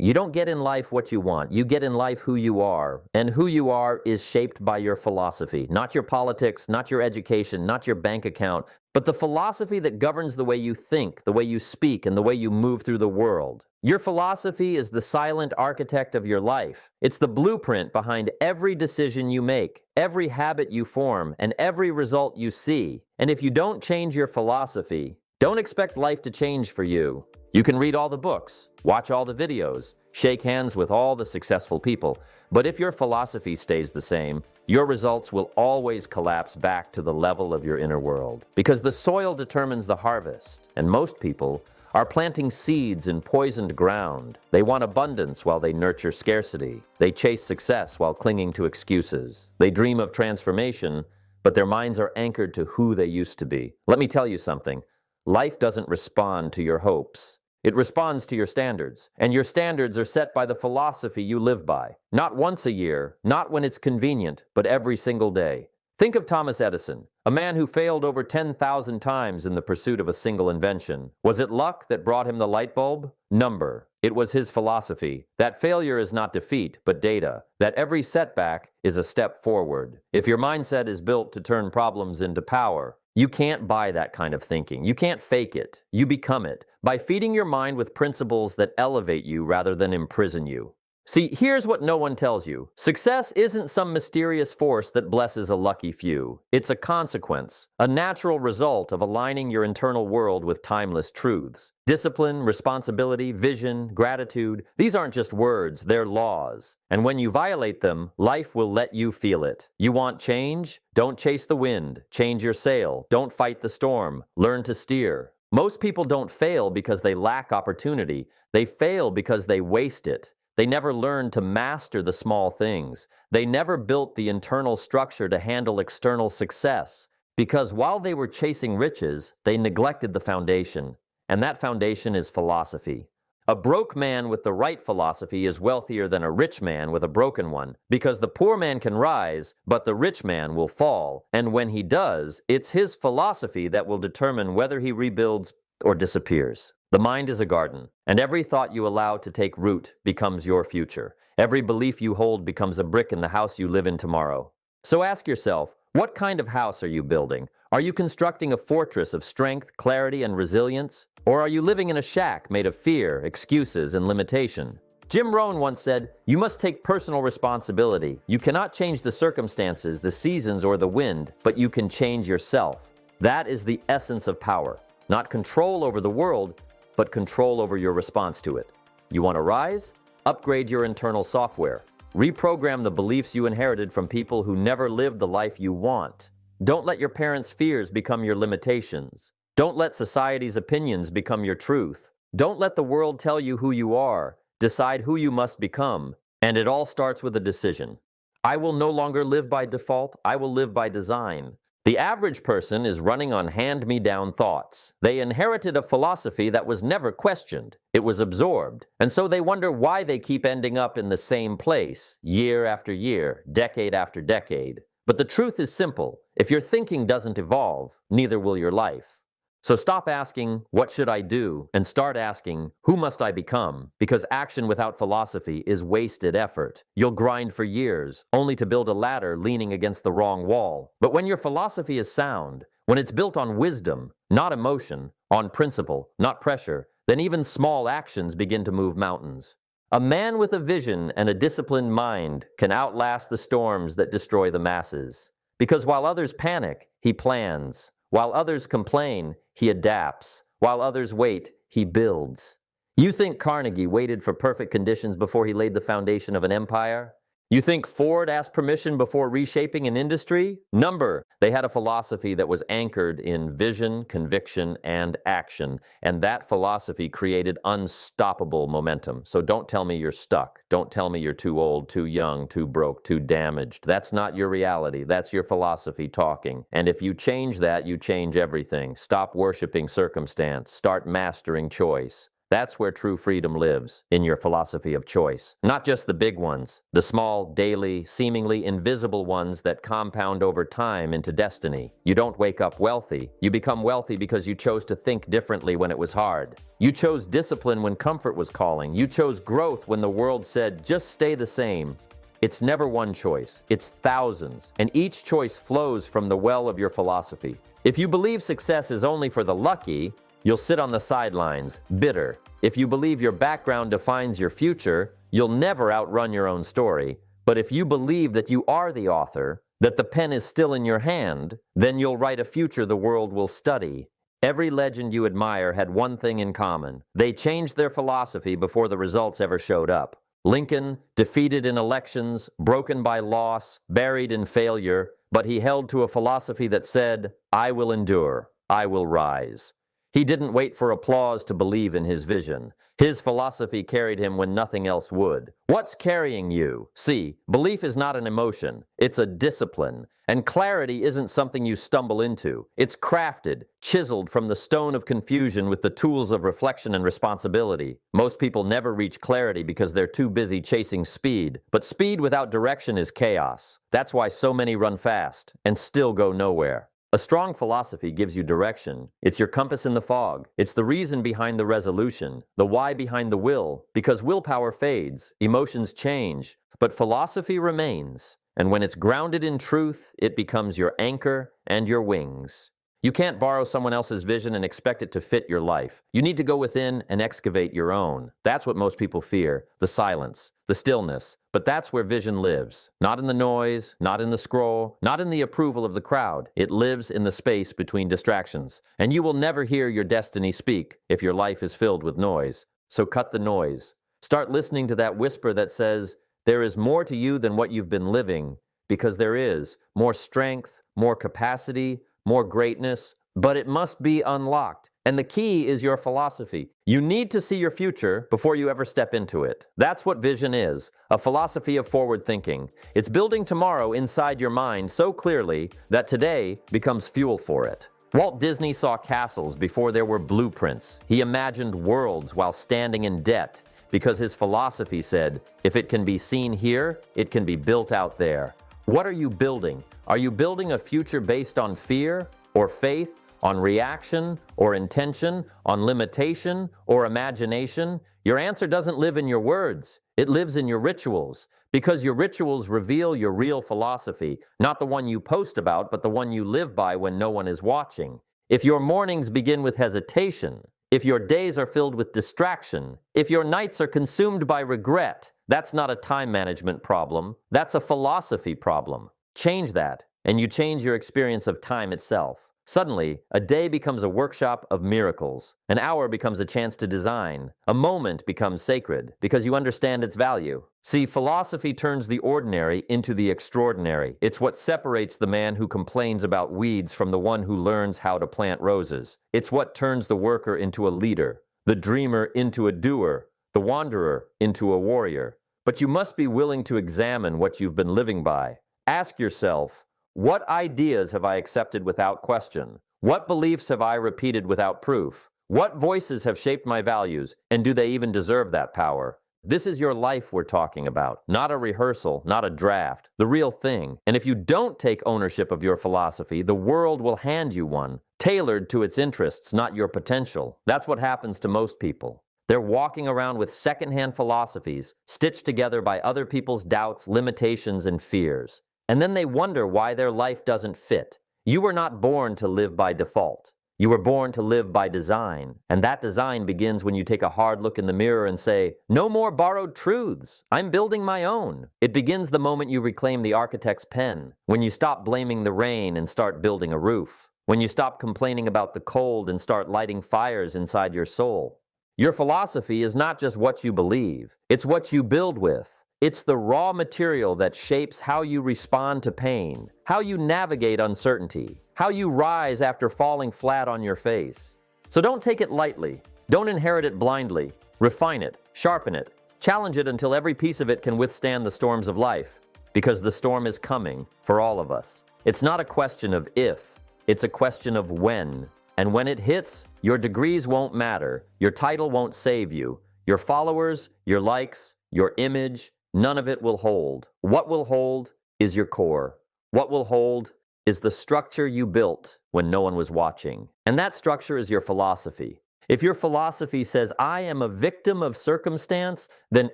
You don't get in life what you want. You get in life who you are. And who you are is shaped by your philosophy, not your politics, not your education, not your bank account, but the philosophy that governs the way you think, the way you speak, and the way you move through the world. Your philosophy is the silent architect of your life. It's the blueprint behind every decision you make, every habit you form, and every result you see. And if you don't change your philosophy, don't expect life to change for you. You can read all the books, watch all the videos, shake hands with all the successful people, but if your philosophy stays the same, your results will always collapse back to the level of your inner world. Because the soil determines the harvest, and most people are planting seeds in poisoned ground. They want abundance while they nurture scarcity. They chase success while clinging to excuses. They dream of transformation, but their minds are anchored to who they used to be. Let me tell you something. Life doesn't respond to your hopes. It responds to your standards, and your standards are set by the philosophy you live by. Not once a year, not when it's convenient, but every single day. Think of Thomas Edison, a man who failed over 10,000 times in the pursuit of a single invention. Was it luck that brought him the light bulb? Number. It was his philosophy. That failure is not defeat, but data. That every setback is a step forward. If your mindset is built to turn problems into power, you can't buy that kind of thinking. You can't fake it. You become it by feeding your mind with principles that elevate you rather than imprison you. See, here's what no one tells you. Success isn't some mysterious force that blesses a lucky few. It's a consequence, a natural result of aligning your internal world with timeless truths. Discipline, responsibility, vision, gratitude, these aren't just words, they're laws. And when you violate them, life will let you feel it. You want change? Don't chase the wind. Change your sail. Don't fight the storm. Learn to steer. Most people don't fail because they lack opportunity. They fail because they waste it. They never learned to master the small things. They never built the internal structure to handle external success. Because while they were chasing riches, they neglected the foundation. And that foundation is philosophy. A broke man with the right philosophy is wealthier than a rich man with a broken one, because the poor man can rise, but the rich man will fall. And when he does, it's his philosophy that will determine whether he rebuilds or disappears. The mind is a garden, and every thought you allow to take root becomes your future. Every belief you hold becomes a brick in the house you live in tomorrow. So ask yourself, what kind of house are you building? Are you constructing a fortress of strength, clarity, and resilience? Or are you living in a shack made of fear, excuses, and limitation? Jim Rohn once said, "You must take personal responsibility. You cannot change the circumstances, the seasons, or the wind, but you can change yourself." That is the essence of power. Not control over the world, but control over your response to it. You want to rise? Upgrade your internal software. Reprogram the beliefs you inherited from people who never lived the life you want. Don't let your parents' fears become your limitations. Don't let society's opinions become your truth. Don't let the world tell you who you are. Decide who you must become. And it all starts with a decision. I will no longer live by default. I will live by design. The average person is running on hand-me-down thoughts. They inherited a philosophy that was never questioned. It was absorbed. And so they wonder why they keep ending up in the same place, year after year, decade after decade. But the truth is simple. If your thinking doesn't evolve, neither will your life. So stop asking, what should I do? And start asking, who must I become? Because action without philosophy is wasted effort. You'll grind for years, only to build a ladder leaning against the wrong wall. But when your philosophy is sound, when it's built on wisdom, not emotion, on principle, not pressure, then even small actions begin to move mountains. A man with a vision and a disciplined mind can outlast the storms that destroy the masses. Because while others panic, he plans. While others complain, he adapts. While others wait, he builds. You think Carnegie waited for perfect conditions before he laid the foundation of an empire? You think Ford asked permission before reshaping an industry? Number, they had a philosophy that was anchored in vision, conviction, and action. And that philosophy created unstoppable momentum. So don't tell me you're stuck. Don't tell me you're too old, too young, too broke, too damaged. That's not your reality. That's your philosophy talking. And if you change that, you change everything. Stop worshiping circumstance. Start mastering choice. That's where true freedom lives, in your philosophy of choice. Not just the big ones, the small, daily, seemingly invisible ones that compound over time into destiny. You don't wake up wealthy. You become wealthy because you chose to think differently when it was hard. You chose discipline when comfort was calling. You chose growth when the world said, just stay the same. It's never one choice, it's thousands, and each choice flows from the well of your philosophy. If you believe success is only for the lucky, you'll sit on the sidelines, bitter. If you believe your background defines your future, you'll never outrun your own story. But if you believe that you are the author, that the pen is still in your hand, then you'll write a future the world will study. Every legend you admire had one thing in common. They changed their philosophy before the results ever showed up. Lincoln, defeated in elections, broken by loss, buried in failure, but he held to a philosophy that said, I will endure, I will rise. He didn't wait for applause to believe in his vision. His philosophy carried him when nothing else would. What's carrying you? See, belief is not an emotion, it's a discipline. And clarity isn't something you stumble into. It's crafted, chiseled from the stone of confusion with the tools of reflection and responsibility. Most people never reach clarity because they're too busy chasing speed. But speed without direction is chaos. That's why so many run fast and still go nowhere. A strong philosophy gives you direction. It's your compass in the fog. It's the reason behind the resolution, the why behind the will, because willpower fades, emotions change, but philosophy remains. And when it's grounded in truth, it becomes your anchor and your wings. You can't borrow someone else's vision and expect it to fit your life. You need to go within and excavate your own. That's what most people fear, the silence, the stillness. But that's where vision lives. Not in the noise, not in the scroll, not in the approval of the crowd. It lives in the space between distractions. And you will never hear your destiny speak if your life is filled with noise. So cut the noise. Start listening to that whisper that says, there is more to you than what you've been living, because there is more strength, more capacity, more greatness, but it must be unlocked. And the key is your philosophy. You need to see your future before you ever step into it. That's what vision is, a philosophy of forward thinking. It's building tomorrow inside your mind so clearly that today becomes fuel for it. Walt Disney saw castles before there were blueprints. He imagined worlds while standing in debt, because his philosophy said, if it can be seen here, it can be built out there. What are you building? Are you building a future based on fear or faith, on reaction or intention, on limitation or imagination? Your answer doesn't live in your words. It lives in your rituals, because your rituals reveal your real philosophy, not the one you post about, but the one you live by when no one is watching. If your mornings begin with hesitation, if your days are filled with distraction, if your nights are consumed by regret, that's not a time management problem, that's a philosophy problem. Change that, and you change your experience of time itself. Suddenly, a day becomes a workshop of miracles. An hour becomes a chance to design. A moment becomes sacred, because you understand its value. See, philosophy turns the ordinary into the extraordinary. It's what separates the man who complains about weeds from the one who learns how to plant roses. It's what turns the worker into a leader, the dreamer into a doer, the wanderer into a warrior. But you must be willing to examine what you've been living by. Ask yourself, what ideas have I accepted without question? What beliefs have I repeated without proof? What voices have shaped my values, and do they even deserve that power? This is your life we're talking about, not a rehearsal, not a draft, the real thing. And if you don't take ownership of your philosophy, the world will hand you one, tailored to its interests, not your potential. That's what happens to most people. They're walking around with secondhand philosophies, stitched together by other people's doubts, limitations, and fears. And then they wonder why their life doesn't fit. You were not born to live by default. You were born to live by design. And that design begins when you take a hard look in the mirror and say, no more borrowed truths. I'm building my own. It begins the moment you reclaim the architect's pen, when you stop blaming the rain and start building a roof, when you stop complaining about the cold and start lighting fires inside your soul. Your philosophy is not just what you believe. It's what you build with. It's the raw material that shapes how you respond to pain, how you navigate uncertainty, how you rise after falling flat on your face. So don't take it lightly. Don't inherit it blindly. Refine it, sharpen it, challenge it until every piece of it can withstand the storms of life, because the storm is coming for all of us. It's not a question of if, it's a question of when. And when it hits, your degrees won't matter. Your title won't save you. Your followers, your likes, your image, none of it will hold. What will hold is your core. What will hold is the structure you built when no one was watching. And that structure is your philosophy. If your philosophy says, I am a victim of circumstance, then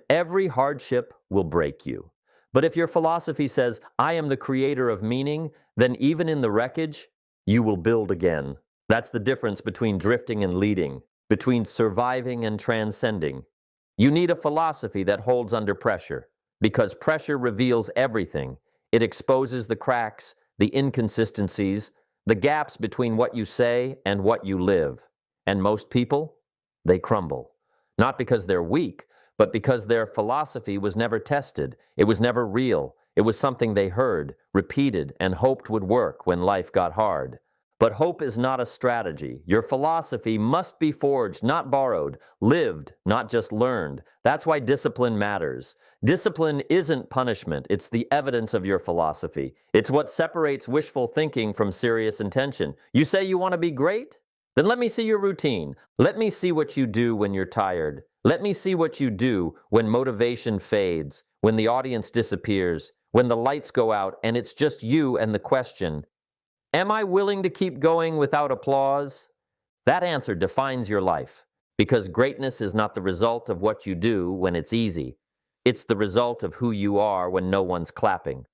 every hardship will break you. But if your philosophy says, I am the creator of meaning, then even in the wreckage, you will build again. That's the difference between drifting and leading, between surviving and transcending. You need a philosophy that holds under pressure, because pressure reveals everything. It exposes the cracks, the inconsistencies, the gaps between what you say and what you live. And most people, they crumble. Not because they're weak, but because their philosophy was never tested. It was never real. It was something they heard, repeated, and hoped would work when life got hard. But hope is not a strategy. Your philosophy must be forged, not borrowed, lived, not just learned. That's why discipline matters. Discipline isn't punishment. It's the evidence of your philosophy. It's what separates wishful thinking from serious intention. You say you want to be great? Then let me see your routine. Let me see what you do when you're tired. Let me see what you do when motivation fades, when the audience disappears, when the lights go out and it's just you and the question, am I willing to keep going without applause? That answer defines your life, because greatness is not the result of what you do when it's easy. It's the result of who you are when no one's clapping.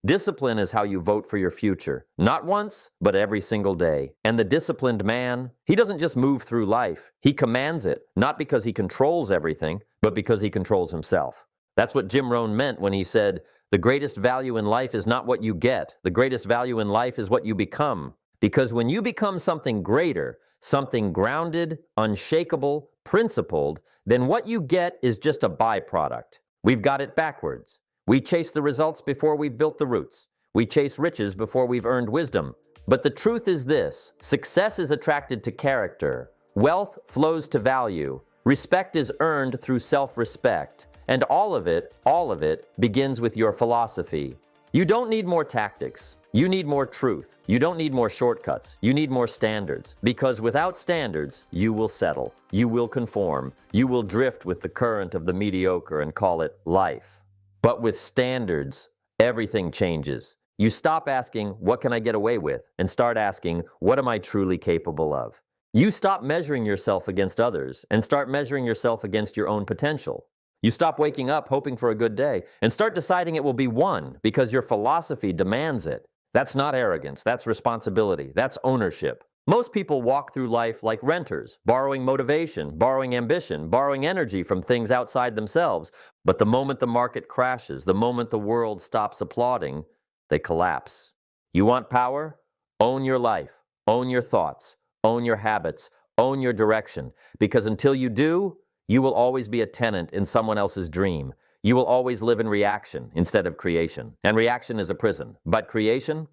Discipline is how you vote for your future, not once, but every single day. And the disciplined man, he doesn't just move through life. He commands it, not because he controls everything, but because he controls himself. That's what Jim Rohn meant when he said, the greatest value in life is not what you get. The greatest value in life is what you become. Because when you become something greater, something grounded, unshakable, principled, then what you get is just a byproduct. We've got it backwards. We chase the results before we've built the roots. We chase riches before we've earned wisdom. But the truth is this: success is attracted to character. Wealth flows to value. Respect is earned through self-respect. And all of it begins with your philosophy. You don't need more tactics. You need more truth. You don't need more shortcuts. You need more standards. Because without standards, you will settle. You will conform. You will drift with the current of the mediocre and call it life. But with standards, everything changes. You stop asking, what can I get away with? And start asking, what am I truly capable of? You stop measuring yourself against others and start measuring yourself against your own potential. You stop waking up hoping for a good day and start deciding it will be one because your philosophy demands it. That's not arrogance, that's responsibility, that's ownership. Most people walk through life like renters, borrowing motivation, borrowing ambition, borrowing energy from things outside themselves. But the moment the market crashes, the moment the world stops applauding, they collapse. You want power? Own your life, own your thoughts, own your habits, own your direction. Because until you do, you will always be a tenant in someone else's dream. You will always live in reaction instead of creation. And reaction is a prison. But creation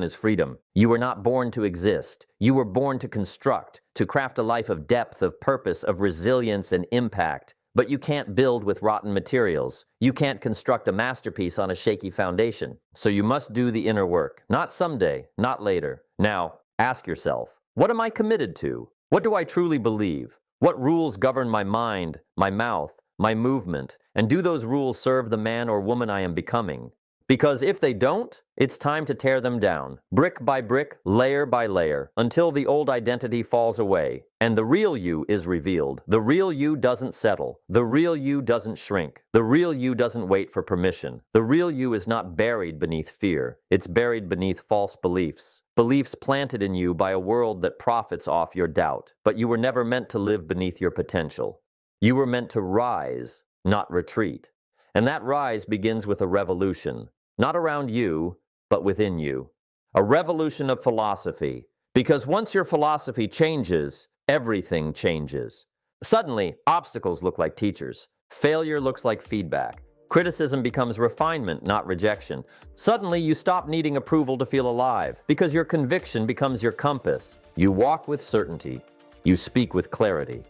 is freedom. You were not born to exist. You were born to construct, to craft a life of depth, of purpose, of resilience and impact. But you can't build with rotten materials. You can't construct a masterpiece on a shaky foundation. So you must do the inner work. Not someday, not later. Now, ask yourself, what am I committed to? What do I truly believe? What rules govern my mind, my mouth, my movement, and do those rules serve the man or woman I am becoming? Because if they don't, it's time to tear them down, brick by brick, layer by layer, until the old identity falls away, and the real you is revealed. The real you doesn't settle. The real you doesn't shrink. The real you doesn't wait for permission. The real you is not buried beneath fear. It's buried beneath false beliefs. Beliefs planted in you by a world that profits off your doubt. But you were never meant to live beneath your potential. You were meant to rise, not retreat. And that rise begins with a revolution, not around you, but within you. A revolution of philosophy. Because once your philosophy changes, everything changes. Suddenly, obstacles look like teachers. Failure looks like feedback. Criticism becomes refinement, not rejection. Suddenly, you stop needing approval to feel alive, because your conviction becomes your compass. You walk with certainty. You speak with clarity.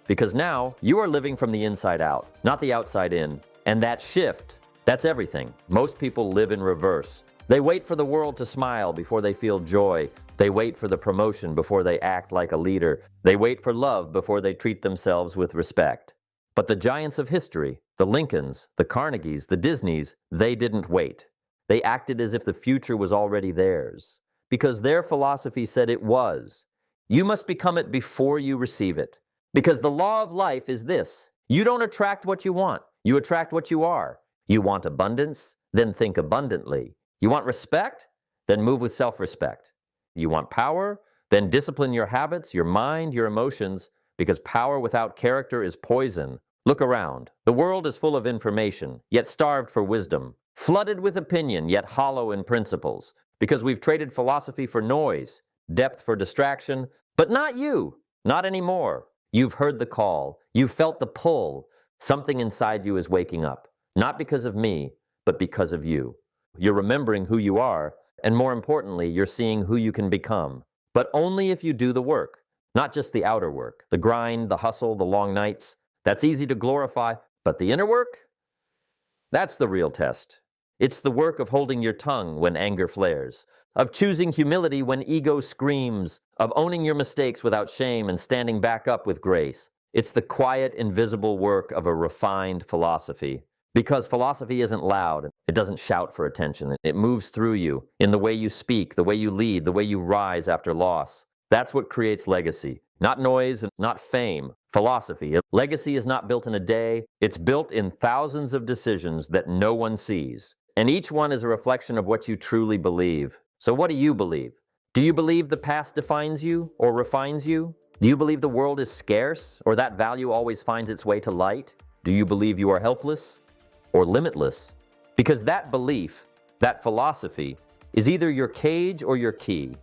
Because now, you are living from the inside out, not the outside in. And that shift, that's everything. Most people live in reverse. They wait for the world to smile before they feel joy. They wait for the promotion before they act like a leader. They wait for love before they treat themselves with respect. But the giants of history, the Lincolns, the Carnegies, the Disneys, they didn't wait. They acted as if the future was already theirs, because their philosophy said it was. You must become it before you receive it. Because the law of life is this: you don't attract what you want, you attract what you are. You want abundance? Then think abundantly. You want respect? Then move with self-respect. You want power? Then discipline your habits, your mind, your emotions, because power without character is poison. Look around. The world is full of information, yet starved for wisdom, flooded with opinion, yet hollow in principles, because we've traded philosophy for noise, depth for distraction, but not you, not anymore. You've heard the call, you've felt the pull. Something inside you is waking up, not because of me, but because of you. You're remembering who you are, and more importantly, you're seeing who you can become, but only if you do the work, not just the outer work, the grind, the hustle, the long nights. That's easy to glorify, but the inner work? That's the real test. It's the work of holding your tongue when anger flares, of choosing humility when ego screams, of owning your mistakes without shame and standing back up with grace. It's the quiet, invisible work of a refined philosophy. Because philosophy isn't loud. It doesn't shout for attention. It moves through you in the way you speak, the way you lead, the way you rise after loss. That's what creates legacy. Not noise and not fame. Philosophy. Legacy is not built in a day. It's built in thousands of decisions that no one sees. And each one is a reflection of what you truly believe. So what do you believe? Do you believe the past defines you or refines you? Do you believe the world is scarce or that value always finds its way to light? Do you believe you are helpless or limitless? Because that belief, that philosophy, is either your cage or your key.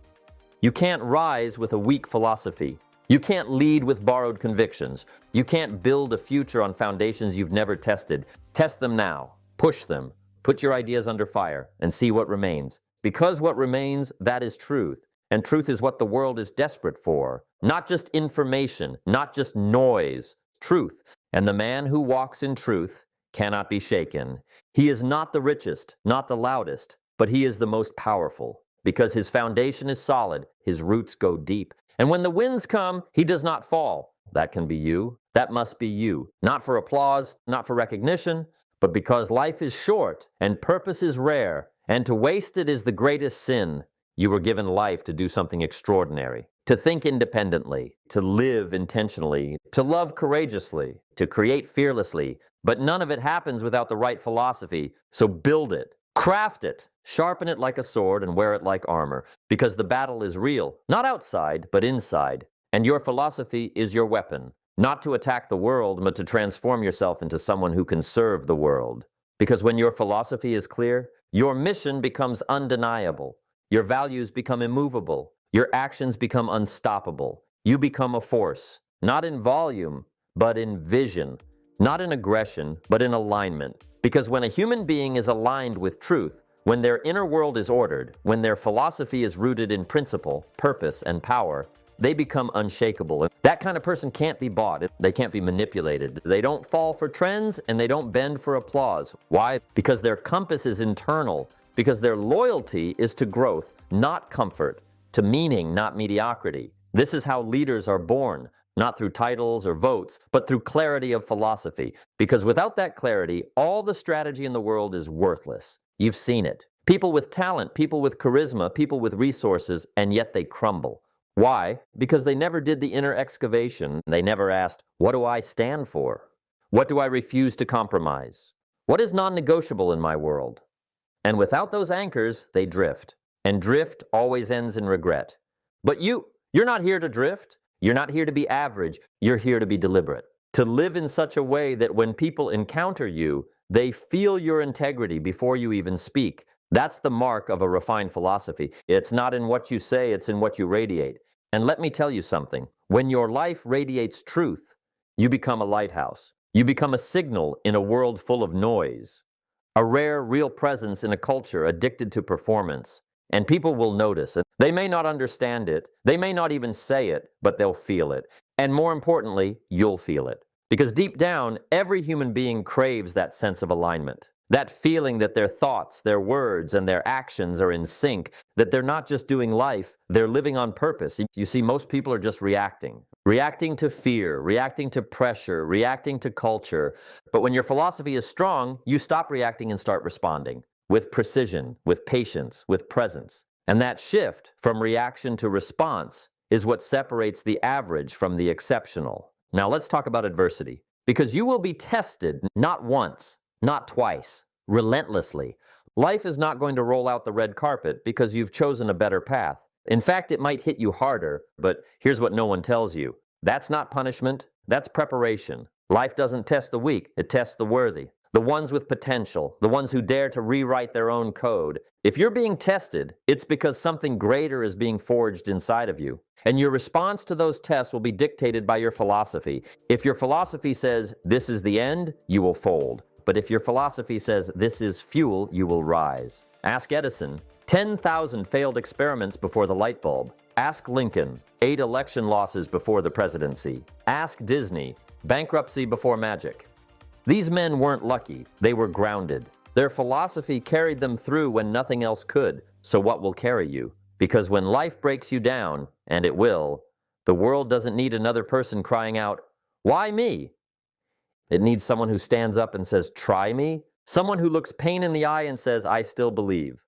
You can't rise with a weak philosophy. You can't lead with borrowed convictions. You can't build a future on foundations you've never tested. Test them now. Push them. Put your ideas under fire and see what remains. Because what remains, that is truth. And truth is what the world is desperate for. Not just information, not just noise. Truth. And the man who walks in truth cannot be shaken. He is not the richest, not the loudest, but he is the most powerful. Because his foundation is solid, his roots go deep. And when the winds come, he does not fall. That can be you. That must be you. Not for applause, not for recognition, but because life is short and purpose is rare, and to waste it is the greatest sin. You were given life to do something extraordinary, to think independently, to live intentionally, to love courageously, to create fearlessly, but none of it happens without the right philosophy, so build it, craft it, sharpen it like a sword and wear it like armor, because the battle is real, not outside, but inside, and your philosophy is your weapon, not to attack the world, but to transform yourself into someone who can serve the world. Because when your philosophy is clear, your mission becomes undeniable. Your values become immovable. Your actions become unstoppable. You become a force, not in volume, but in vision. Not in aggression, but in alignment. Because when a human being is aligned with truth, when their inner world is ordered, when their philosophy is rooted in principle, purpose, and power, they become unshakable. That kind of person can't be bought. They can't be manipulated. They don't fall for trends, and they don't bend for applause. Why? Because their compass is internal. Because their loyalty is to growth, not comfort, to meaning, not mediocrity. This is how leaders are born, not through titles or votes, but through clarity of philosophy. Because without that clarity, all the strategy in the world is worthless. You've seen it. People with talent, people with charisma, people with resources, and yet they crumble. Why? Because they never did the inner excavation. They never asked, what do I stand for? What do I refuse to compromise? What is non-negotiable in my world? And without those anchors, they drift. And drift always ends in regret. But you're not here to drift. You're not here to be average. You're here to be deliberate. To live in such a way that when people encounter you, they feel your integrity before you even speak. That's the mark of a refined philosophy. It's not in what you say, it's in what you radiate. And let me tell you something. When your life radiates truth, you become a lighthouse. You become a signal in a world full of noise. A rare, real presence in a culture addicted to performance. And people will notice it. They may not understand it. They may not even say it, but they'll feel it. And more importantly, you'll feel it. Because deep down, every human being craves that sense of alignment. That feeling that their thoughts, their words, and their actions are in sync, that they're not just doing life, they're living on purpose. You see, most people are just reacting. Reacting to fear, reacting to pressure, reacting to culture. But when your philosophy is strong, you stop reacting and start responding with precision, with patience, with presence. And that shift from reaction to response is what separates the average from the exceptional. Now let's talk about adversity, because you will be tested not once, not twice, relentlessly. Life is not going to roll out the red carpet because you've chosen a better path. In fact, it might hit you harder, but here's what no one tells you. That's not punishment, that's preparation. Life doesn't test the weak, it tests the worthy. The ones with potential, the ones who dare to rewrite their own code. If you're being tested, it's because something greater is being forged inside of you. And your response to those tests will be dictated by your philosophy. If your philosophy says, this is the end, you will fold. But if your philosophy says, this is fuel, you will rise. Ask Edison, 10,000 failed experiments before the light bulb. Ask Lincoln, 8 election losses before the presidency. Ask Disney, bankruptcy before magic. These men weren't lucky, they were grounded. Their philosophy carried them through when nothing else could. So what will carry you? Because when life breaks you down, and it will, the world doesn't need another person crying out, why me? It needs someone who stands up and says, try me. Someone who looks pain in the eye and says, I still believe.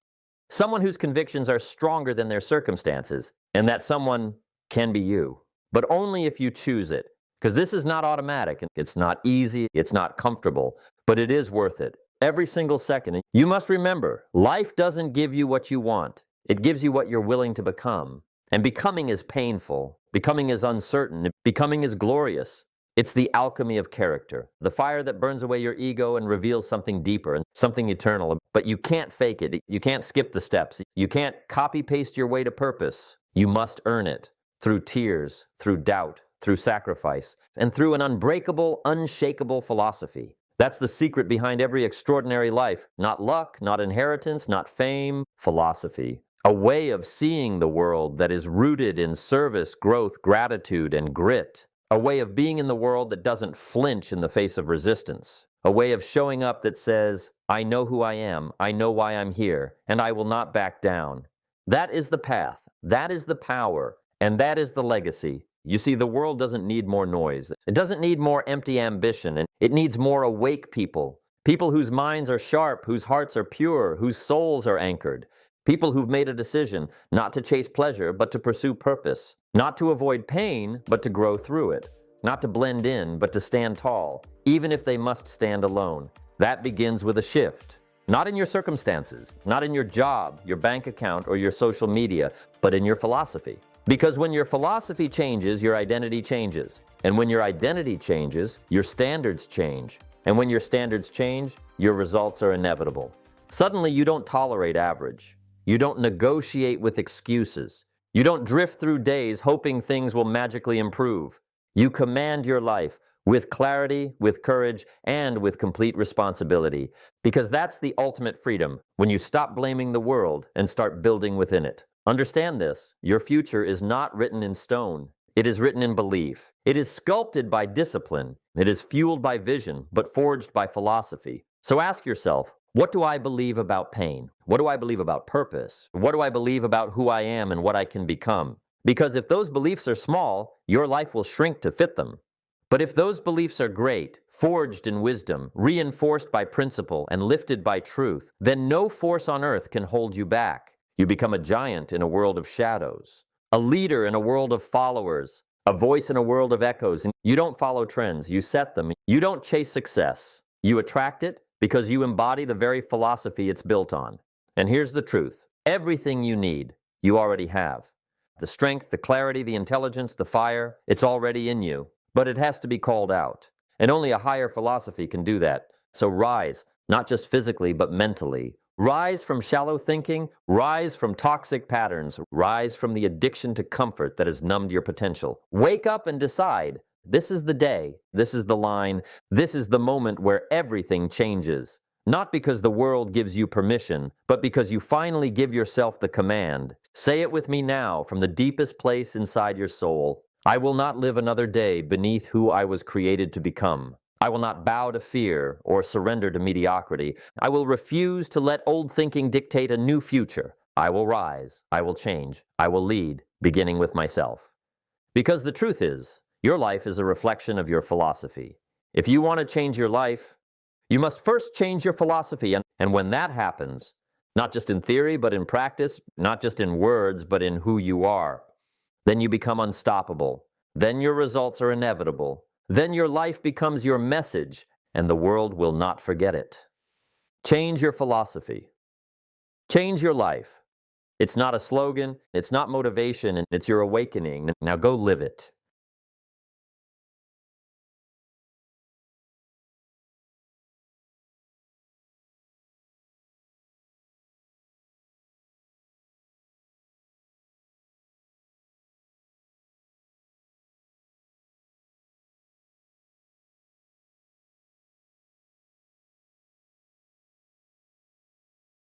Someone whose convictions are stronger than their circumstances. And that someone can be you. But only if you choose it. Because this is not automatic. It's not easy. It's not comfortable. But it is worth it. Every single second. You must remember, life doesn't give you what you want. It gives you what you're willing to become. And becoming is painful. Becoming is uncertain. Becoming is glorious. It's the alchemy of character, the fire that burns away your ego and reveals something deeper and something eternal. But you can't fake it. You can't skip the steps. You can't copy-paste your way to purpose. You must earn it through tears, through doubt, through sacrifice, and through an unbreakable, unshakable philosophy. That's the secret behind every extraordinary life. Not luck, not inheritance, not fame, philosophy. A way of seeing the world that is rooted in service, growth, gratitude, and grit. A way of being in the world that doesn't flinch in the face of resistance. A way of showing up that says, I know who I am, I know why I'm here, and I will not back down. That is the path, that is the power, and that is the legacy. You see, the world doesn't need more noise. It doesn't need more empty ambition, and it needs more awake people. People whose minds are sharp, whose hearts are pure, whose souls are anchored. People who've made a decision not to chase pleasure, but to pursue purpose. Not to avoid pain, but to grow through it. Not to blend in, but to stand tall, even if they must stand alone. That begins with a shift. Not in your circumstances, not in your job, your bank account, or your social media, but in your philosophy. Because when your philosophy changes, your identity changes. And when your identity changes, your standards change. And when your standards change, your results are inevitable. Suddenly, you don't tolerate average. You don't negotiate with excuses. You don't drift through days hoping things will magically improve. You command your life with clarity, with courage, and with complete responsibility. Because that's the ultimate freedom, when you stop blaming the world and start building within it. Understand this, your future is not written in stone. It is written in belief. It is sculpted by discipline. It is fueled by vision, but forged by philosophy. So ask yourself, what do I believe about pain? What do I believe about purpose? What do I believe about who I am and what I can become? Because if those beliefs are small, your life will shrink to fit them. But if those beliefs are great, forged in wisdom, reinforced by principle, and lifted by truth, then no force on earth can hold you back. You become a giant in a world of shadows, a leader in a world of followers, a voice in a world of echoes. You don't follow trends, you set them. You don't chase success. You attract it because you embody the very philosophy it's built on. And here's the truth. Everything you need, you already have. The strength, the clarity, the intelligence, the fire, it's already in you. But it has to be called out. And only a higher philosophy can do that. So rise, not just physically, but mentally. Rise from shallow thinking, rise from toxic patterns, rise from the addiction to comfort that has numbed your potential. Wake up and decide. This is the day, this is the line, this is the moment where everything changes. Not because the world gives you permission, but because you finally give yourself the command. Say it with me now from the deepest place inside your soul. I will not live another day beneath who I was created to become. I will not bow to fear or surrender to mediocrity. I will refuse to let old thinking dictate a new future. I will rise. I will change. I will lead, beginning with myself. Because the truth is, your life is a reflection of your philosophy. If you want to change your life, you must first change your philosophy. And when that happens, not just in theory, but in practice, not just in words, but in who you are, then you become unstoppable. Then your results are inevitable. Then your life becomes your message, and the world will not forget it. Change your philosophy. Change your life. It's not a slogan, it's not motivation, and it's your awakening. Now go live it.